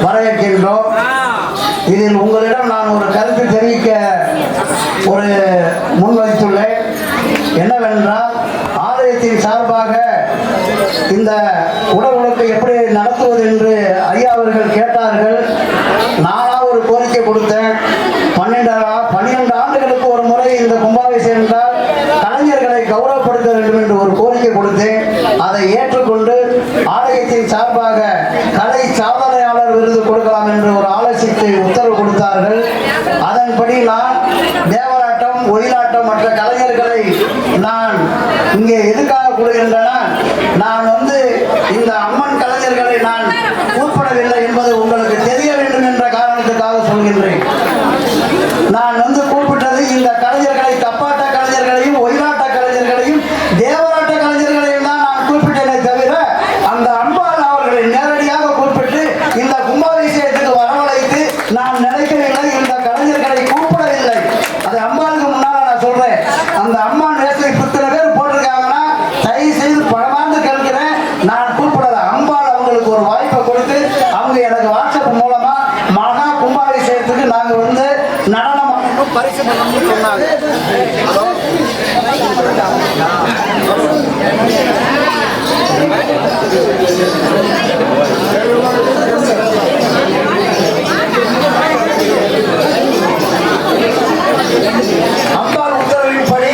வரவேற்கின்றோம். இதில் உங்களிடம் நான் ஒரு கருத்து தெரிவிக்க ஒரு முன்வைத்துள்ளேன். என்னவென்றால், ஆலயத்தின் சார்பாக இந்த உடல் உழைப்பை எப்படி நடத்துவது என்று ஐயா அவர்கள் கேட்டார்கள். நானா ஒரு கோரிக்கை கொடுத்தேன். 12 ஆண்டுகளுக்கு ஒரு முறை இந்த கும்பாபிஷேகம் என்றால் கலைஞர்களை கௌரவப்படுத்த வேண்டும் என்று ஒரு கோரிக்கை கொடுத்தேன். அதை ஏற்றுக்கொண்டு ஆலயத்தின் சார்பாக கலை சாதனையாளர் விருது கொடுக்கலாம் என்று ஒரு ஆலோசித்து உத்தரவு கொடுத்தார்கள். அதன்படி நான் தேவராட்டம், ஒயிலாட்டம் மற்ற கலைஞர்களை நான் இங்கே எதுக்காக கொடுக்கின்றன, நான் இந்த அம்மன் கலைஞர்களை நான் கூப்பிடவில்லை என்பது உங்களுக்கு தெரிய வேண்டும் என்ற காரணத்துக்காக சொல்கின்றேன். நான் கூப்பிட்டது இந்த கலைஞர்களை, தப்பாட்ட கலைஞர்களையும் ஒயிலாட்ட கலைஞர்களையும் தேவராட்ட கலைஞர்களையும் தான் நான் குறிப்பிட்டேனே தவிர அந்த அம்பாள் அவர்களை நேரடியாக குறிப்பிட்டு இந்த கும்பாபிஷேகத்துக்கு வரவழைத்து நான் நினைக்கவில்லை. இந்த கலைஞர்களை கூப்பிடவில்லை. அது அம்பாளுக்கு முன்னால நான் சொல்றேன். அந்த அம்மா நேரத்தை 10 பேர் போட்டிருக்காங்கன்னா தயவு செய்து பணமாந்து கேட்கிறேன். நான் கூப்பிடல. அம்பாள் அவங்களுக்கு ஒரு வாய்ப்பை கொடுத்து அவங்க எனக்கு வாட்ஸ்அப் மூலமா மகா கும்பாபிஷேகத்துக்கு நாங்க நடனம் பரிசு பண்ணணும்னு சொன்னாங்க. அம்பாள் உத்தரவின்படி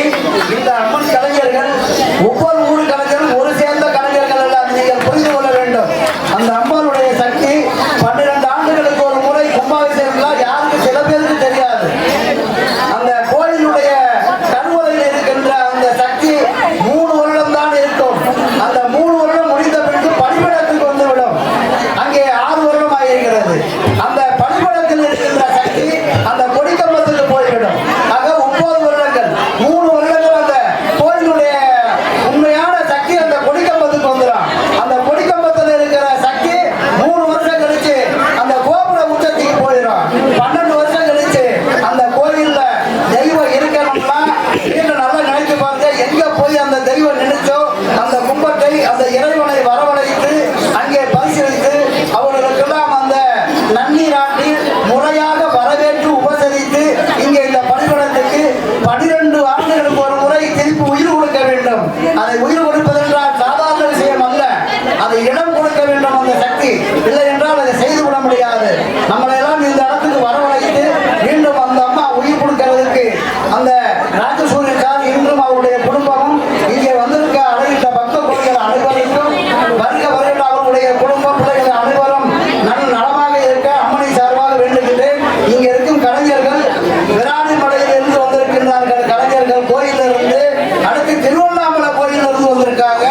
இந்த அம்மன் கலைஞர்கள் ஒவ்வொரு ஊர் கலைஞரும் ஒரு சேர்ந்த கலைஞர்கள் எல்லாம் நீங்கள் புரிந்து கொள்ள வேண்டும். அந்த அம்பாளுடைய சக்தி 12 ஆண்டுகளுக்கு ஒரு முறை கும்பாபிஷேகம் யாருக்கு சில பேருக்கு தெரியாது. அந்த கோயிலுடைய கருவறையில் இருக்கின்ற அந்த சக்தி 3 வருடம் தான் இருக்கும். அந்த 3 வருடம் முடிந்த பிறகு பலிபீடத்துக்கு வந்துவிடும். அங்கே 6 வருடம் ஆகியிருக்கிறது. அந்த பலிபீடத்தில் இருக்கின்ற சக்தி அந்த கொடிக்கம்பத்துக்கு போய்விடும். ஆக 9 வருடங்கள், 3 வருடங்கள் அந்த கோயிலுடைய உண்மையான சக்தி அந்த கொடிக்கம்பத்துக்கு வந்துடும். அந்த கொடிக்கம்பத்தில் இருக்கிற சக்தி 3 வருஷம் கழிச்சு அந்த கோபுர உச்சத்துக்கு போயிடும். 12 வருஷம் கழிச்சு அந்த கோயில்ல தெய்வம் இருக்கணும்னா நீங்க நல்லா நினைச்சு பாருங்க. எங்க போய் அந்த தெய்வம் நினைச்சோ அந்த கும்பத்தை அந்த இறைவனை வரவழைத்து அங்கே பரிசீலித்து அவர்களுக்கெல்லாம் அந்த நன்னீராட்டி முறையாக வரவேற்று உபசரித்து இங்கே இந்த பலிபீடத்துக்கு 12 ஆண்டுகளுக்கு ஒரு முறை திருப்பி உயிர் கொடுக்க வேண்டும். அதை உயிர் கொடுப்பதென்றால் சாதாரண விஷயம் அல்ல. அதை இடம் கொடுக்க வேண்டும் அந்த சக்தி. இல்லை என்றால் அதை செய்துவிட முடியாது. நம்மளை எல்லாம் இந்த இடத்துக்கு வரவழைத்து மீண்டும் அந்த அம்மா உயிர் கொடுக்கிறதுக்கு அந்த ராஜசூரியன் சார் இன்றும் அவருடைய குடும்பமும் இங்கே வந்திருக்க அழைத்த பக்த கோயில்கள் அனைவருக்கும் வருக வருகின்ற அவருடைய குடும்பம் பிள்ளைகள் அனைவரும் நலமாக இருக்க அம்மனை சார்பாக வேண்டுகின்றேன். இங்கே இருக்கும் கலைஞர்கள் விராலிமலையில் இருந்து வந்திருக்கின்றார்கள். கலைஞர்கள் கோயிலிருந்து, அடுத்து திருவண்ணாமலை கோயிலிருந்து வந்திருக்காங்க,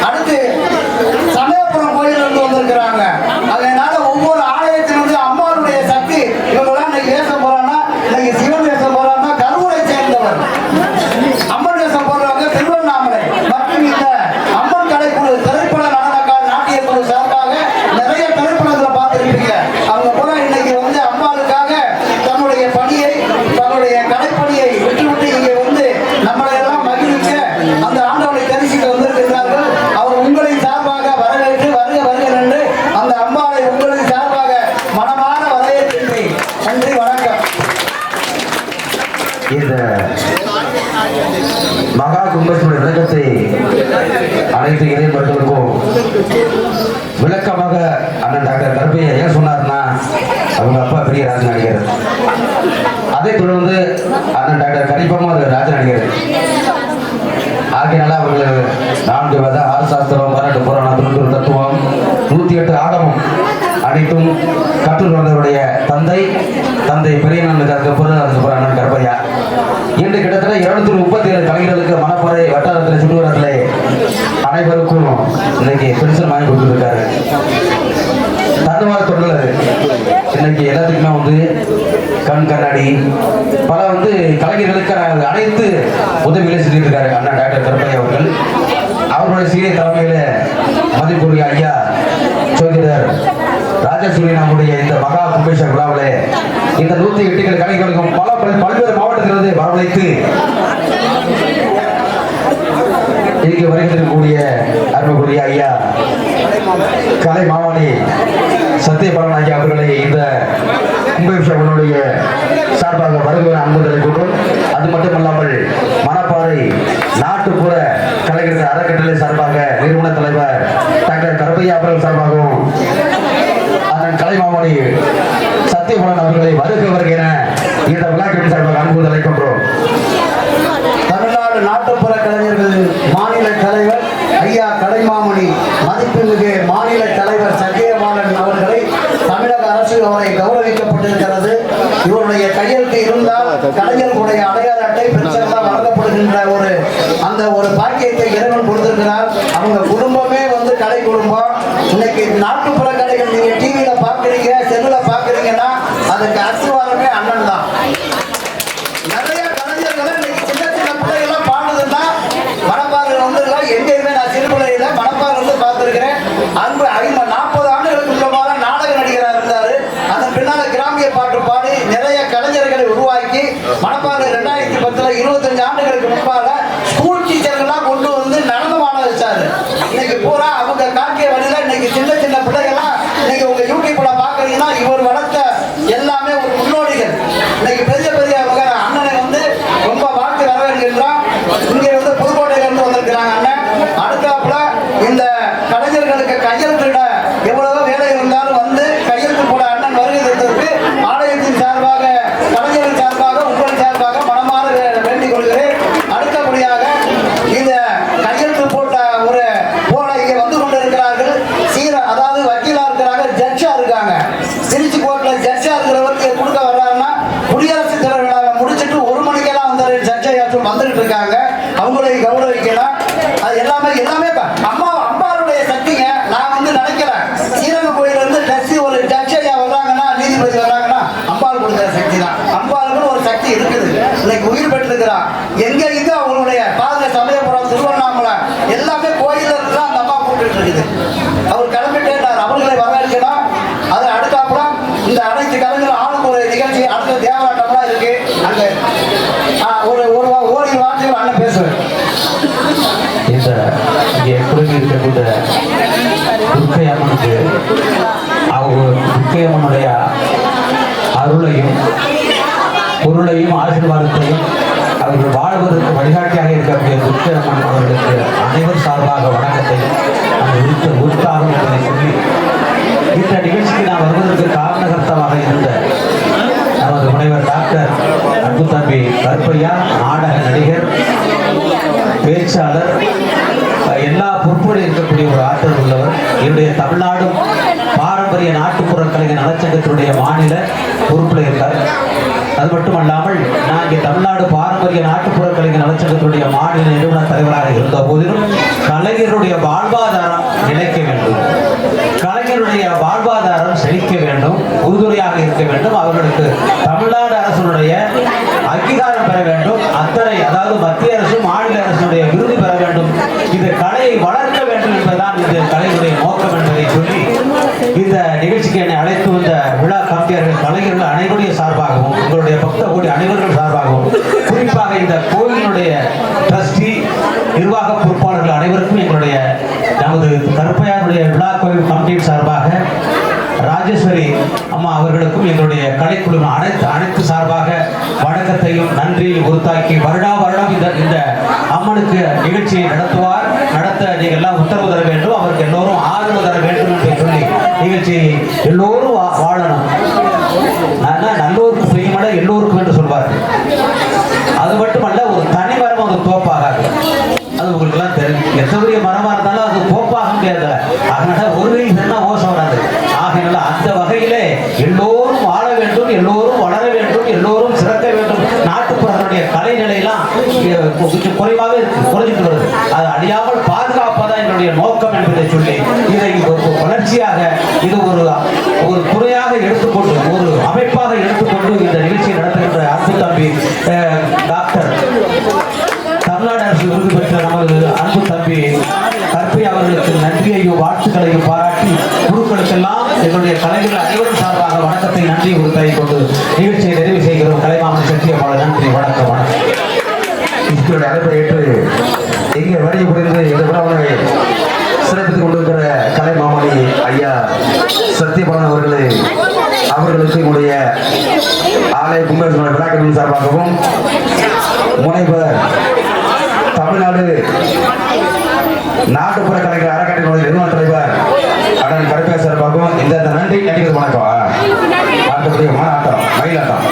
அடுத்து சமயபுரம் கோயிலிருந்து வந்திருக்கிறாங்க. அதனால ஒவ்வொரு ஆலயத்திலிருந்து அம்மாவுடைய சக்தி இவங்கெல்லாம் இன்னைக்கு பேச போறாங்கன்னா, இன்னைக்கு சிவன் பேச போறாங்கன்னா கரூரை சேர்ந்தவர், அம்மன் பேச போறவங்க திருவண்ணாமலை மற்றும் இந்த அம்மன் கலைக்குழு திரைப்பட நாட்டிய குழு சார்பாக நிறைய திரைப்படங்களை பார்த்துருக்கீங்க. அவங்க கூட இன்னைக்கு அம்மாளுக்காக தன்னுடைய பணியை, தன்னுடைய கலைப்பணியை விட்டுவிட்டு இங்கே நம்மளை எல்லாம் மகிழ்ச்சி அந்த ஆண்டவனை தரிசிக்க வந்திருக்கிறார்கள். அவர் உங்களின் சார்பாக வரவேற்று வருக வருக என்று அந்த அம்பாளை உங்களின் சார்பாக மனமான வரவேற்கின்றேன். நன்றி, வணக்கம். இந்த மகா கும்பத்தினுடைய விளக்கத்தை அனைத்து இறை மக்களுக்கும் விளக்கமாக அண்ணன் டாக்டர் கருப்பையா ஏன் சொன்னார்னா, அவங்க அப்பா பெரிய ராஜ நடிகர். அதை தொடர்ந்து அண்ணன் டாக்டர் கரிப்பமும் அது ராஜ நடிகர். ஆகையினால அவர்கள் 4 வேத, 6 சாஸ்திரம், 18 புராணம், 90 தத்துவம், 108 ஆகமம் அனைத்தும் கற்றுக் வந்தவருடைய தந்தை பெரிய அண்ணன் கருப்பையா. இன்று கிட்டத்தட்ட 237 கலைஞர்களுக்கு மணப்பறை வட்டாரத்தில் சுற்றுவரத்திலே அனைவருக்கும் இன்னைக்கு பென்ஷன் வாங்கி கொடுத்துருக்காரு. தன்னுவார தொழில் இன்னைக்கு எல்லாத்துக்குமே கண் கண்ணாடி பல கலைஞர்களுக்கு அனைத்து உதவிகளை செஞ்சுட்டு இருக்காரு அண்ணா டாக்டர் கருப்பையா அவர்கள். அவருடைய சீரிய தலைமையில மதிப்புரிய ஐயா ஜோதிடர் ராஜசூரியன் நம்முடைய இந்த மகா கும்பேஸ்வர விழாவிலே இந்த 108 கலைஞர்களுக்கும் பல்வேறு மாவட்டத்திலிருந்து வரவழைத்து இங்கே வருகிறக்கூடிய அருமைக்குரிய ஐயா கலை மாமணி சத்தியபாலன் ஐயா அவர்களை இந்த கும்பாபிஷேகனுடைய சார்பாக வருகிற அன்புதலை கொண்டும், அது மட்டுமல்லாமல் மணப்பாறை நாட்டுப்புற கலைஞர்கள் அறக்கட்டளை சார்பாக நிறுவன தலைவர் டாக்டர் கருப்பையா அவர்கள் சார்பாகவும் அதன் கலைமாமணி சத்தியபாலன் அவர்களை வருக என இந்த விழாக்களின் சார்பாக அன்புதலை கொண்டோம். தமிழ்நாடு நாட்டுப்புற கலைஞர்கள் மாநில தலைவர் ஐயா கலைமாமணி மதிப்புமிகு மாநில தலைவர் சத்தியபாலன் அவர்களை தமிழக அரசு அவரை கௌரவிக்கப்பட்டிருக்கிறது. இவருடைய கையெழுத்து இருந்தால் கலைஞர்களுடைய அடையாள அட்டை பெற்றெல்லாம் வழங்கப்படுகின்ற ஒரு பாக்கியத்தை இறைவன் கொடுத்திருக்கிறார். அவங்க குடும்பமே கலை குடும்பம். இன்னைக்கு நாட்டுப்புற கலைகள் நீங்க டிவியில பாக்குறீங்க, செல்லுல பாக்குறீங்கன்னா அதுக்கு அசுவாரமே அண்ணன் தான். நிறைய கலைஞர்கள் இன்னைக்கு சின்ன சின்ன பிள்ளைகள்லாம் பாடுதுன்னா மணப்பாறையில் எங்கேயுமே நான் சிறுபிள்ளையில மணப்பாறையில் பார்த்திருக்கிறேன். அன்பு 40 ஆண்டுகளுக்கு முன்னமாக நாடக நடிகராக இருந்தாரு. அதன் பின்னால கிராமிய பாட்டு பாடி நிறைய கலைஞர்களை உருவாக்கி மணப்பாறை 2010 25 ஆண்டுகளுக்கு முன்பாக ஸ்கூல் டீச்சர்கள்லாம் கொண்டு நடனம் ஆட வச்சாரு. இன்னைக்கு பூரா அவங்க காட்டிய வழியில இன்னைக்கு சின்ன சின்ன பிள்ளைகள்லாம் இன்னைக்கு உங்க யூடியூப்ல பாக்குறீங்கன்னா இவர் வளர்த்த எல்லாமே ஒரு முன்னோடிகள். இன்னைக்கு பெரிய பெரிய அண்ணனை ரொம்ப வாழ்த்து வரவேற்கின்றோம். இங்க புதுக்கோட்டையில இருந்து வந்திருக்கிறாங்க அண்ணன். அடுத்தாப்புல இந்த கலைஞர்களுக்கு கையெழுத்திட எவ்வளவோ வேலை இருந்தாலும் கையெழுத்து போட அண்ணன் வருகை தந்ததற்கு ஆலயத்தின் சார்பாக, கலைஞர்கள் சார்பாக, உங்கள் சார்பாக மனமாற வேண்டிக் கொள்கிறேன். அடுத்தபடியாக இந்த கையெழுத்து போட்ட ஒரு போல இங்க கொண்டிருக்கிறார்கள். அதாவது வக்கீலா இருக்கிறாங்க, ஜட்ஜா இருக்காங்க. திருச்சி கோர்ட்ல ஜட்ஜா இருக்கிறவருக்கு கொடுக்க வர்றாருன்னா குடியரசுத் தலைவர் விழாவை முடிச்சுட்டு 1 மணிக்கெல்லாம் ஜட்ஜையாச்சும் வந்துட்டு இருக்காங்க. அவங்களை கௌரவிக்கலாம். அது எல்லாமே அம்பாருடைய சக்திங்க. நான் நினைக்கிறேன் சீரக கோயில் டெஸ்ட் ஒரு ஜட்ஜையா வர்றாங்கன்னா, நீதிபதி வர்றாங்கன்னா அம்பாள் கொடுக்கிற சக்தி தான். அம்பாளுக்குன்னு ஒரு சக்தி இருக்குது. இன்னைக்கு உயிர் பெற்றிருக்கிறான். எங்க இங்க அவங்களுடைய பாத சமயபுரம், திருவண்ணாமலை எல்லாமே கோயில இருந்து அந்த அம்மா கூப்பிட்டு இருக்குது. அவர் கிளம்பிட்டேன். அவர்களை வரவேற்கணும். அது அடுத்தாப்புல இந்த அனைத்து கலைஞர்கள் ஆளுக்கு ஒரு நிகழ்ச்சி, அடுத்த தேவராட்டம்லாம் இருக்கு. அங்க ஒரு ஓடி வார்த்தைகள் அண்ணன் பேசுவேன். இந்த எப்படி இருக்கக்கூடிய துர்க்கை அம்மனுக்கு துர்க்கை அம்மனுடைய அருளையும் பொருளையும் ஆசீர்வாதத்தையும் அவர்கள் வாழ்வதற்கு வழிகாட்டியாக இருக்கக்கூடிய துர்க்கை அம்மன் அவர்களுக்கு அனைவர் சார்பாக வணக்கத்தையும் அந்த உற்சாகம் என்பதை சொல்லி இந்த நிகழ்ச்சிக்கு நான் வருவதற்கு காரணகர்த்தமாக இருந்த நமது முனைவர் டாக்டர் அன்பு தம்பி கருப்பையா, நாடக நடிகர், பேச்சாளர், எல்லா பொறுப்போடு இருக்கக்கூடிய ஒரு ஆற்றல் உள்ளவர். என்னுடைய தமிழ்நாடு பாரம்பரிய நாட்டுப்புற கலைஞர் நலச்சங்கத்தினுடைய மாநில பொறுப்பில் இருந்தார். அது மட்டுமல்லாமல் நான் இங்கே தமிழ்நாடு பாரம்பரிய நாட்டுப்புற கலைஞர் நலச்சங்கத்தினுடைய மாநில நிறுவன தலைவராக இருந்த போதிலும் கலைஞருடைய வாழ்வாதாரம் நிலைக்க வேண்டும், கலைஞருடைய வாழ்வாதாரம் செழிக்க வேண்டும், உறுதுணையாக இருக்க வேண்டும், அவர்களுக்கு தமிழ்நாடு அரசுடைய அங்கீகாரம் பெற வேண்டும், அதாவது மத்திய அரசு மாநில அரசுடைய விருது பெற வேண்டும், இந்த கலையை வளர்க்க வேண்டும் என்பதுதான் இந்த கலையுடைய நோக்கம் என்பதை சொல்லி இந்த நிகழ்ச்சிக்கு என்னை அழைத்து வந்த விழா கமிட்டியாளர்கள், கலைஞர்கள் அனைவருடைய சார்பாகவும், உங்களுடைய பக்த கோடி அனைவர்கள் சார்பாகவும், குறிப்பாக இந்த கோயிலுடைய ட்ரஸ்டி, நிர்வாக பொறுப்பாளர்கள் அனைவருக்கும் எங்களுடைய நமது கருப்பையாருடைய விழா கோயில் கமிட்டியின் சார்பாக ராஜேஸ்வரி அம்மா அவர்களுக்கும் எங்களுடைய கலைக்குழு அனைத்து சார்பாக வணக்கத்தையும் நன்றியை உறுத்தாக்கி வருடம் இந்த அம்மனுக்கு நிகழ்ச்சியை நடத்த நீங்கள் எல்லாம் உத்தரவு தர வேண்டும், அவருக்கு எல்லோரும் ஆதரவு தர வேண்டும் என்று சொல்லி நிகழ்ச்சியை எல்லோரும் வாழணும். நல்லோருக்கு பிரியமட எல்லோருக்கும் என்று சொல்வார்கள். அது மட்டுமல்ல, ஒரு தனி மரம் அது தோப்பாகாது. அது உங்களுக்கு எல்லாம் தெரியும். எத்தகைய மரமா இருந்தாலும் அது தோப்பாக முடியாது. அதனால ஒரு என்ன மோசம் வராது. ஆகையினால அந்த வகையிலே எல்லோரும் வாழ வேண்டும், எல்லோரும் வளர வேண்டும், எல்லோரும் சிறக்க வேண்டும். நாட்டுப்புறனுடைய கலை நிலையெல்லாம் கொஞ்சம் குறைவாகவே குறைஞ்சிட்டு வருது. அது அழியாமல் பாதுகாப்பதான் என்னுடைய நோக்கம் என்பதை சொல்லி இதை வளர்ச்சியாக இது ஒரு துறையாக எடுத்துக்கொண்டு, ஒரு அமைப்பாக எடுத்துக்கொண்டு இந்த நிகழ்ச்சியை நடத்துகின்ற அன்பு தம்பி டாக்டர் தமிழ்நாடு அரசு விருது பெற்ற நமது அன்பு தம்பி கற்பை அவர்களுக்கு நன்றியையும் வாழ்த்துக்களையும் பாராட்டி குழுக்களுக்கெல்லாம் எங்களுடைய கலைஞர்கள் அனைவரும் சார்பாக வணக்கத்தை நன்றி உறுத்தாய் கொண்டு நிகழ்ச்சியை நிறைவு செய்கிறோம். கலைமாமணி சத்தியபாலன். நன்றி, வணக்கம். அழைப்பை ஏற்று இங்கே வழி புரிந்து இந்த விழாவை சிறப்பித்துக் கொண்டிருக்கிற கலை மாமணி ஐயா சத்தியபாலன் அவர்களுக்கு என்னுடைய ஆலய கும்பேஸ்வரர் விழாக்களின் சார்பாகவும் முனைவர் தமிழ்நாடு நாட்டுப்புற கலைஞர் அறக்கட்டளையினுடைய நிறுவன தலைவர் அண்ணன் கருப்பையா சார்பாகவும் இந்த நன்றி நடிகர் வணக்கம். அடுத்தபடியாக மாநாட்டம் மயிலாட்டம்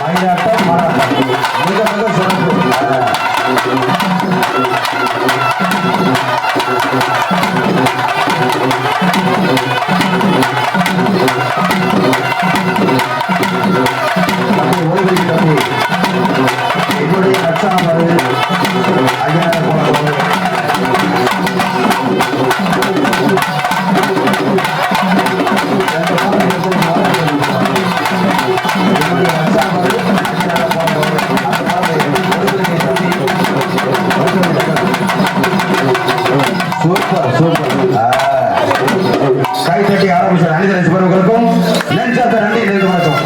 மயிலாட்டம் மாறாட்டம் மிக மிக சிறப்பு. என்னுடைய லட்சணம் வருது ஐயனார போன சூப்பர் சூப்பர். கை தட்டி ஆரம்பிச்ச அணிதரை சிவர்களுக்கும் நெஞ்சாத்த நன்றி நன்றி வணக்கம்.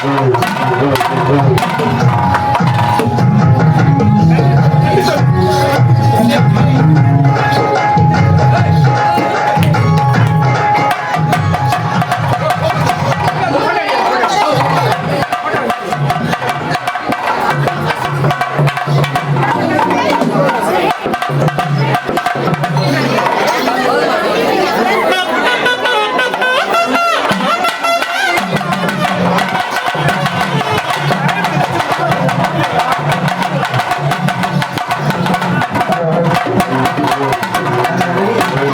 ம்.